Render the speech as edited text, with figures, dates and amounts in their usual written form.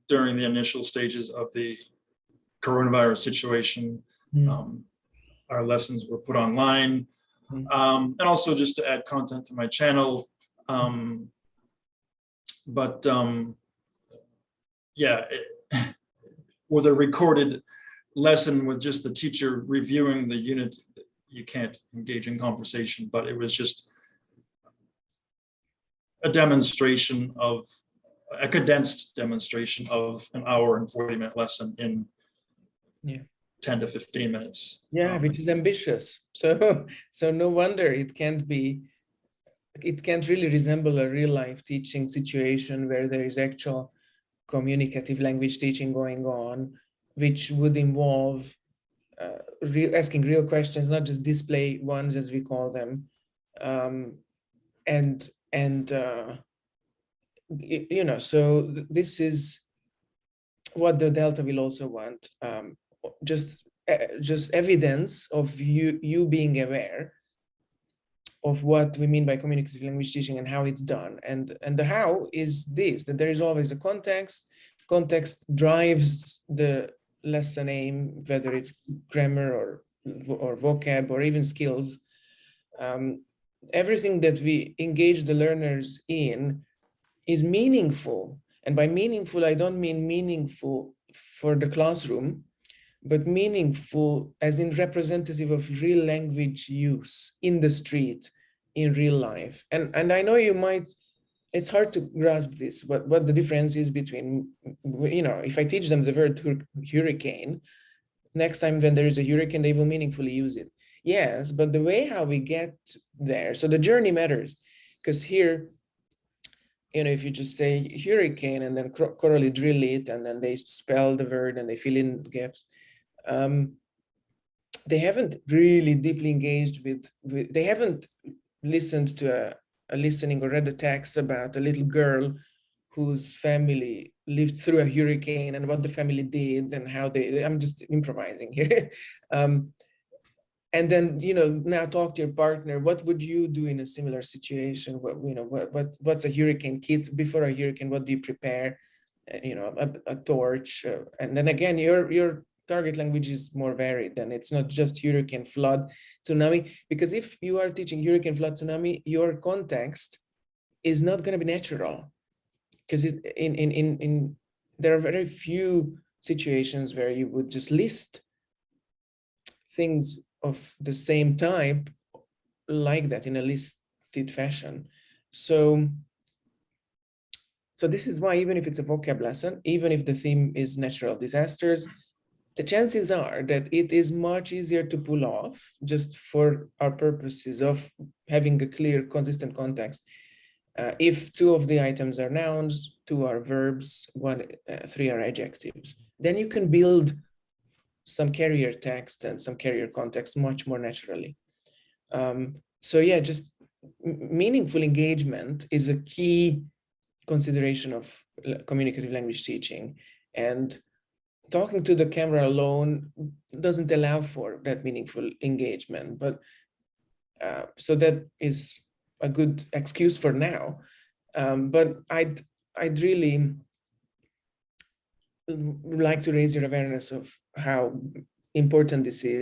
during the initial stages of the coronavirus situation. Our lessons were put online, and also just to add content to my channel. Yeah, with a recorded lesson with just the teacher reviewing the unit, you can't engage in conversation, but it was just a demonstration of a condensed demonstration of an hour and 40-minute lesson in 10 to 15 minutes. Yeah, which is ambitious. So no wonder it can't really resemble a real life teaching situation where there is actual communicative language teaching going on, which would involve asking real questions, not just display ones as we call them. So this is what the Delta will also want. Just evidence of you being aware of what we mean by communicative language teaching and how it's done. And the how is this, that there is always a context. Context drives the lesson aim, whether it's grammar or vocab or even skills. Everything that we engage the learners in is meaningful. And by meaningful, I don't mean meaningful for the classroom, but meaningful as in representative of real language use in the street, in real life. And I know it's hard to grasp this, what the difference is between, if I teach them the word hurricane, next time when there is a hurricane, they will meaningfully use it. Yes, but the way how we get there, so the journey matters, because here, if you just say hurricane and then corally drill it, and then they spell the word and they fill in gaps, they haven't really deeply engaged with they haven't listened to a listening or read a text about a little girl whose family lived through a hurricane and what the family did and how I'm just improvising here. And then, now talk to your partner. What would you do in a similar situation? What's a hurricane kit? Before a hurricane, what do you prepare? A torch. And then again, your target language is more varied, and it's not just hurricane, flood, tsunami. Because if you are teaching hurricane, flood, tsunami, your context is not going to be natural. Because there are very few situations where you would just list things of the same type like that in a listed fashion. So this is why, even if it's a vocab lesson, even if the theme is natural disasters, the chances are that it is much easier to pull off, just for our purposes of having a clear, consistent context. If 2 of the items are nouns, 2 are verbs, 3 are adjectives, then you can build some carrier text and some carrier context much more naturally. So yeah, just meaningful engagement is a key consideration of communicative language teaching. And talking to the camera alone doesn't allow for that meaningful engagement. But so that is a good excuse for now. But I'd really like to raise your awareness of how important this is.